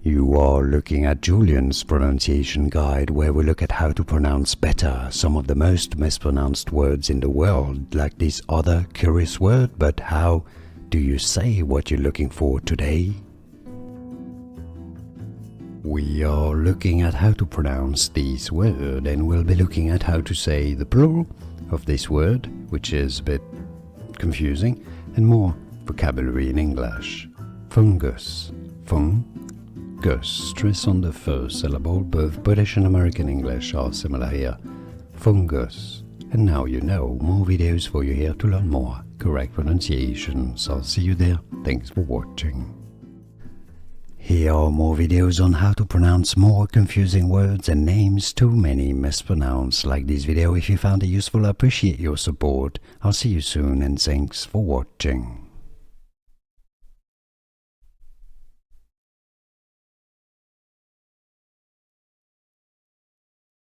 You are looking at Julian's pronunciation guide, where we look at how to pronounce better some of the most mispronounced words in the world, like this other curious word. But how do you say what you're looking for today? We are looking at how to pronounce this word, and we'll be looking at how to say the plural of this word, which is a bit confusing, and more vocabulary in English. Fungus. Fungus. Stress on the first syllable. Both British and American English are similar here. Fungus. And now you know. More videos for you here to learn more correct pronunciations. I'll see you there. Thanks for watching. Here are more videos on how to pronounce more confusing words and names too many mispronounced. Like this video if you found it useful. I appreciate your support. I'll see you soon and thanks for watching.